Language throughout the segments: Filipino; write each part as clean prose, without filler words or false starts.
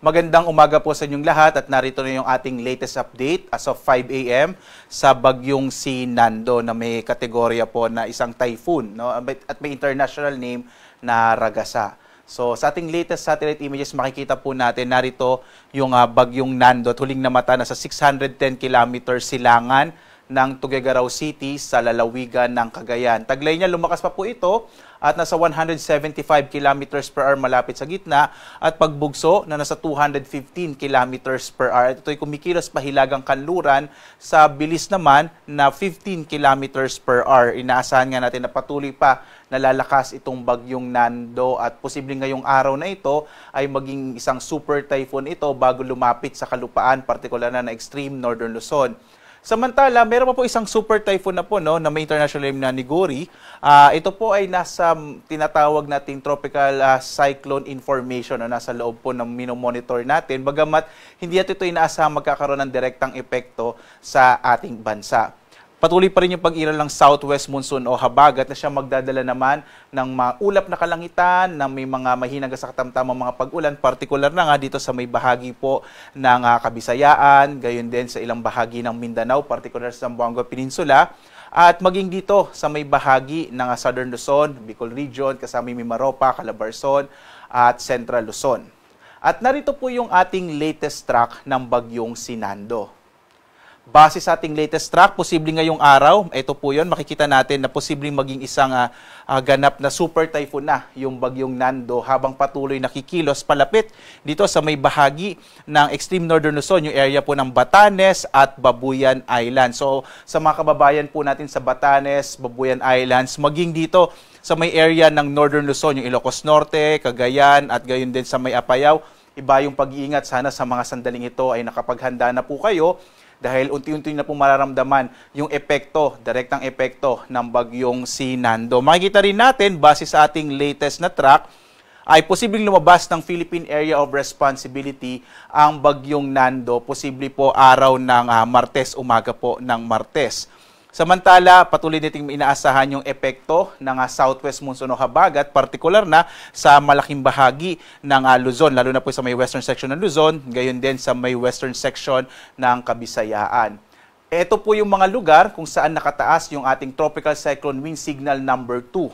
Magandang umaga po sa inyong lahat at narito na yung ating latest update as of 5 a.m. sa bagyong si Nando na may kategorya po na isang typhoon, no? At may international name na Ragasa. So sa ating latest satellite images makikita po natin narito yung bagyong Nando at huling namata na sa 610 kilometers silangan ng Tuguegarao City sa lalawigan ng Cagayan. Taglay niya, lumakas pa po ito at nasa 175 kilometers per hour malapit sa gitna at pagbugso na nasa 215 kilometers per hour. At ito'y kumikilos pahilagang kanluran sa bilis naman na 15 kilometers per hour. Inaasahan nga natin na patuloy pa nalalakas itong bagyong Nando at posibleng ngayong araw na ito ay maging isang super typhoon ito bago lumapit sa kalupaan, partikular na extreme northern Luzon. Samantala, meron pa po isang super typhoon na po, no, na may international name na Niguri. Ito po ay nasa tinatawag nating tropical cyclone information na nasa loob po ng minomonitor natin. Bagamat hindi ito inaasahang magkakaroon ng direktang epekto sa ating bansa. Patuloy pa rin yung pag-iral ng southwest monsoon o habagat na siya magdadala naman ng maulap na kalangitan, ng may mga mahinang sa katamtamang mga pag-ulan, partikular na nga dito sa may bahagi po ng Kabisayaan, gayon din sa ilang bahagi ng Mindanao, partikular sa Zamboanga Peninsula, at maging dito sa may bahagi ng Southern Luzon, Bicol Region, kasama yung Mimaropa, Calabarzon, at Central Luzon. At narito po yung ating latest track ng bagyong si Nando. Base sa ating latest track, posibleng ngayong araw, ito po yun, makikita natin na posibleng maging isang ganap na super typhoon na yung bagyong Nando habang patuloy nakikilos palapit dito sa may bahagi ng extreme northern Luzon, yung area po ng Batanes at Babuyan Island. So sa mga kababayan po natin sa Batanes, Babuyan Islands, maging dito sa may area ng northern Luzon, yung Ilocos Norte, Cagayan at gayon din sa may Apayao, iba yung pag-iingat. Sana sa mga sandaling ito ay nakapaghanda na po kayo dahil unti-unti na po mararamdaman yung epekto, direktang epekto ng bagyong si Nando. Makikita rin natin, base sa ating latest na track, ay posibleng lumabas ng Philippine Area of Responsibility ang bagyong Nando, posible po araw ng Martes, umaga po ng Martes. Samantala, patuloy nating inaasahan yung epekto ng southwest monsoon o habagat, partikular na sa malaking bahagi ng Luzon, lalo na po sa may western section ng Luzon, gayon din sa may western section ng Kabisayaan. Ito po yung mga lugar kung saan nakataas yung ating tropical cyclone wind signal number 2.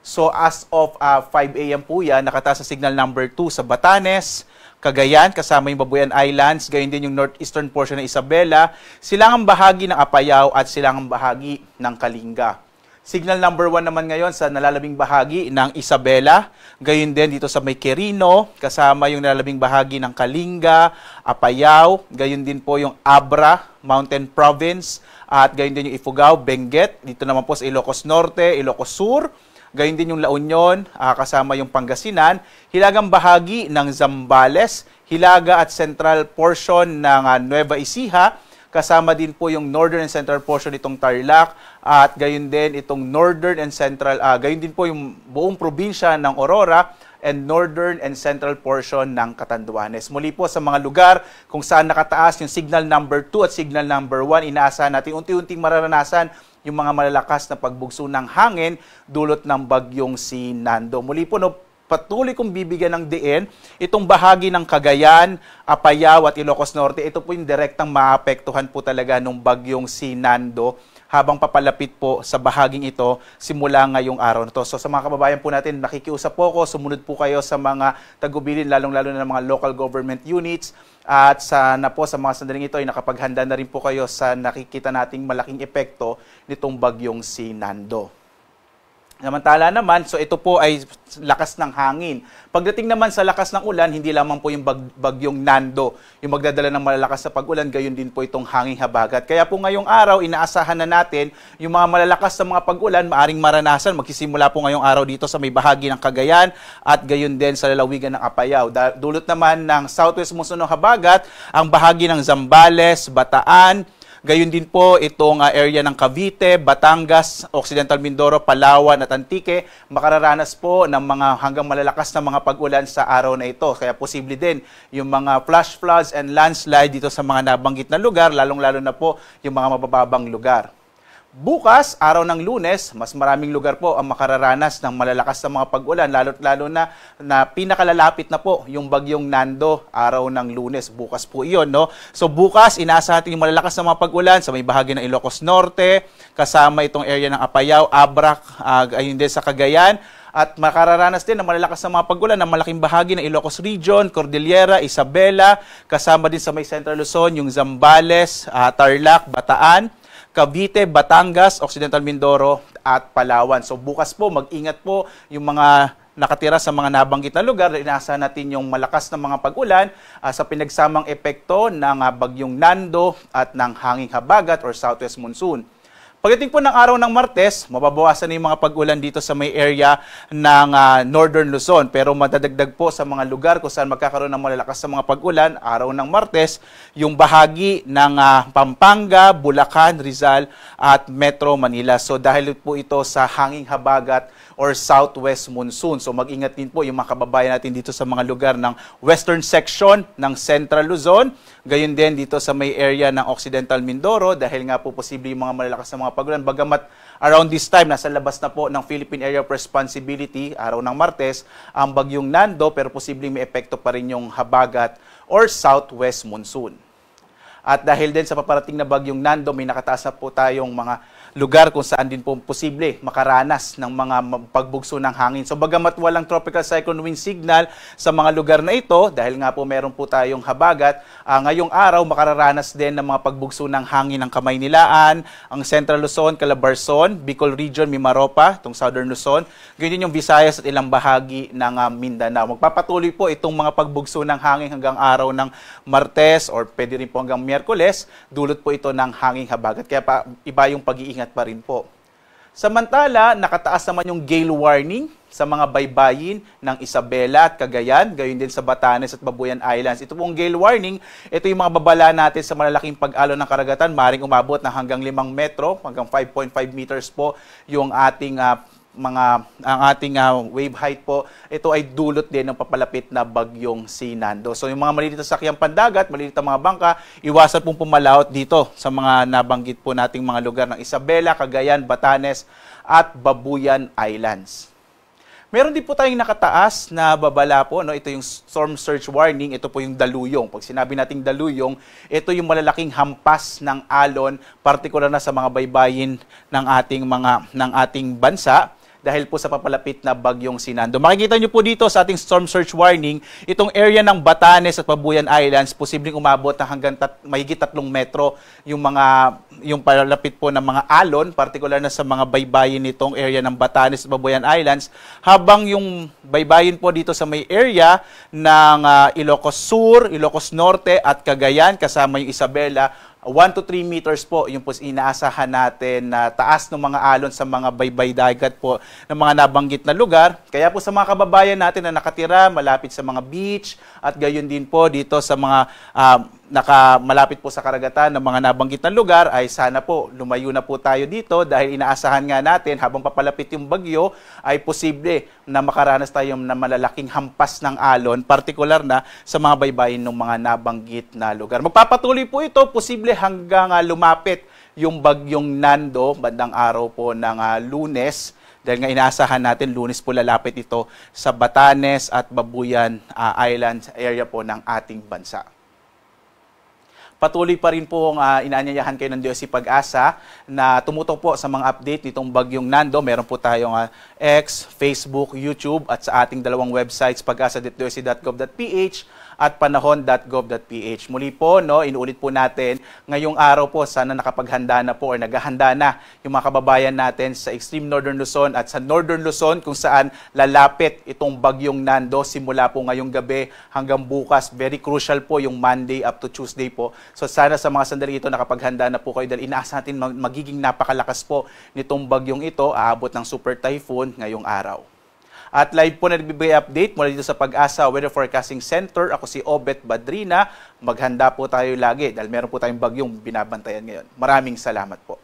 So as of 5 a.m. po yan, nakataas sa signal number 2 sa Batanes, Cagayan, kasama yung Babuyan Islands, gayon din yung northeastern portion ng Isabela, silangang bahagi ng Apayao at silangang bahagi ng Kalinga. Signal number 1 naman ngayon sa nalalabing bahagi ng Isabela, gayon din dito sa may Quirino, kasama yung nalalabing bahagi ng Kalinga, Apayao, gayon din po yung Abra, Mountain Province, at gayon din yung Ifugao, Benguet, dito naman po sa Ilocos Norte, Ilocos Sur, gayon din yung La Union, kasama yung Pangasinan, hilagang bahagi ng Zambales, hilaga at central portion ng Nueva Ecija, kasama din po yung northern and central portion itong Tarlac, at gayon din itong northern and central, gayon din po yung buong probinsya ng Aurora, and northern and central portion ng Catanduanes. Muli po sa mga lugar kung saan nakataas yung signal number 2 at signal number 1, inaasahan natin unti-unting mararanasan yung mga malalakas na pagbugso ng hangin dulot ng bagyong si Nando. Muli po, no, patuloy kong bibigyan ng diin itong bahagi ng Cagayan, Apayao at Ilocos Norte. Ito po yung direktang maapektuhan po talaga ng bagyong si Nando habang papalapit po sa bahaging ito simula ngayong araw na to. So sa mga kababayan po natin, nakikiusap po ako, sumunod po kayo sa mga tagubilin, lalong-lalo na ng mga local government units. At sana po sa mga sandaling ito ay nakapaghanda na rin po kayo sa nakikita nating malaking epekto nitong bagyong si Nando. Samantala naman, so ito po ay lakas ng hangin. Pagdating naman sa lakas ng ulan, hindi lamang po yung bagyong Nando yung magdadala ng malalakas na pag-ulan, gayon din po itong hanging habagat. Kaya po ngayong araw, inaasahan na natin yung mga malalakas na mga pag-ulan, maaring maranasan. Magsisimula po ngayong araw dito sa may bahagi ng Cagayan at gayon din sa lalawigan ng Apayao. Dulot naman ng southwest monsoon o habagat, ang bahagi ng Zambales, Bataan, gayon din po itong area ng Cavite, Batangas, Occidental Mindoro, Palawan at Antique, makararanas po ng mga hanggang malalakas na mga pag-ulan sa araw na ito. Kaya posible din yung mga flash floods and landslide dito sa mga nabanggit na lugar, lalong-lalo na po yung mga mabababang lugar. Bukas, araw ng Lunes, mas maraming lugar po ang makararanas ng malalakas na mga pag-ulan, lalo na pinakalalapit na po yung bagyong Nando, araw ng Lunes. Bukas po iyon, no? So bukas, inaasahan natin yung malalakas na mga pag-ulan sa may bahagi ng Ilocos Norte, kasama itong area ng Apayao, Abrac, ayun din sa Cagayan. At makararanas din ng malalakas na mga pag-ulan ng malaking bahagi ng Ilocos Region, Cordillera, Isabela, kasama din sa may Central Luzon, yung Zambales, Tarlac, Bataan, Cavite, Batangas, Occidental Mindoro at Palawan. So bukas po, mag-ingat po yung mga nakatira sa mga nabanggit na lugar. Inaasahan natin yung malakas na mga pag-ulan sa pinagsamang epekto ng bagyong Nando at ng hanging habagat or southwest monsoon. Pagdating po ng araw ng Martes, mababawasan na yung mga pag-ulan dito sa may area ng Northern Luzon. Pero madadagdag po sa mga lugar kung saan magkakaroon ng malalakas sa mga pag-ulan, araw ng Martes, yung bahagi ng Pampanga, Bulacan, Rizal at Metro Manila. So dahil po ito sa hanging habagat or southwest monsoon. So mag-ingat din po yung mga kababayan natin dito sa mga lugar ng western section ng Central Luzon. Gayon din dito sa may area ng Occidental Mindoro dahil nga po posible yung mga malalakas na mga pag-ulan. Bagamat around this time, nasa labas na po ng Philippine Area of Responsibility, araw ng Martes, ang bagyong Nando, pero posibleng may epekto pa rin yung habagat or southwest monsoon. At dahil din sa paparating na bagyong Nando, may nakataas na po tayong mga lugar kung saan din po posible makaranas ng mga pagbugso ng hangin. So bagamat walang tropical cyclone wind signal sa mga lugar na ito, dahil nga po meron po tayong habagat, ngayong araw makararanas din ng mga pagbugso ng hangin ng Kamaynilaan, ang Central Luzon, Calabarzon, Bicol Region, Mimaropa, itong Southern Luzon, ganyan yung Visayas at ilang bahagi ng Mindanao. Magpapatuloy po itong mga pagbugso ng hangin hanggang araw ng Martes or pwede rin po hanggang Miyerkules, dulot po ito ng hanging habagat. Kaya iba yung pag-iingat pa rin po. Samantala, nakataas naman yung gale warning sa mga baybayin ng Isabela at Cagayan, gayon din sa Batanes at Babuyan Islands. Ito pong gale warning, ito yung mga babala natin sa malalaking pag-alon ng karagatan, maaaring umabot ng hanggang 5 metro, hanggang 5.5 meters po yung ating wave height po. Ito ay dulot din ng papalapit na bagyong si Nando. So yung mga maliliit na sakyang pandagat, maliliit na mga bangka, iwasan pong pumalaot dito sa mga nabanggit po nating mga lugar ng Isabela, Cagayan, Batanes at Babuyan Islands. Meron din po tayong nakataas na babala po, no? Ito yung storm surge warning, ito po yung daluyong. Pag sinabi nating daluyong, ito yung malalaking hampas ng alon, partikular na sa mga baybayin ng ating bansa, dahil po sa papalapit na bagyong si Nando. Makikita nyo po dito sa ating storm surge warning, itong area ng Batanes at Babuyan Islands, posibleng umabot na hanggang mahigit 3 metro yung palapit po ng mga alon, partikular na sa mga baybayin nitong area ng Batanes at Babuyan Islands, habang yung baybayin po dito sa may area ng Ilocos Sur, Ilocos Norte at Cagayan, kasama yung Isabela, 1 to 3 meters po yung inaasahan natin na taas ng mga alon sa mga baybay dagat po ng mga nabanggit na lugar. Kaya po sa mga kababayan natin na nakatira malapit sa mga beach at gayon din po dito sa mga malapit po sa karagatan ng mga nabanggit na lugar, ay sana po lumayo na po tayo dito dahil inaasahan nga natin habang papalapit yung bagyo ay posible na makaranas tayo ng malalaking hampas ng alon, partikular na sa mga baybayin ng mga nabanggit na lugar. Magpapatuloy po ito, posible hanggang lumapit yung bagyong Nando bandang araw po ng Lunes, dahil nga inaasahan natin Lunes po lalapit ito sa Batanes at Babuyan Islands area po ng ating bansa. Patuloy pa rin po inaanyayahan kayo ng DOC Pag-asa na tumutok po sa mga update nitong bagyong Nando. Meron po tayong X, Facebook, YouTube at sa ating dalawang websites pagasa.doc.gov.ph at panahon.gov.ph. Muli po, inuulit po natin, ngayong araw po sana nakapaghanda na po or naghahanda na yung mga kababayan natin sa extreme Northern Luzon at sa Northern Luzon kung saan lalapit itong bagyong Nando simula po ngayong gabi hanggang bukas. Very crucial po yung Monday up to Tuesday po. So sana sa mga sandali ito nakapaghanda na po kayo dahil inaasahan natin magiging napakalakas po nitong bagyong ito, aabot ng super typhoon ngayong araw. At live po na nagbibigay update mula dito sa Pag-asa Weather Forecasting Center. Ako si Obet Badrina. Maghanda po tayo lagi dahil meron po tayong bagyong binabantayan ngayon. Maraming salamat po.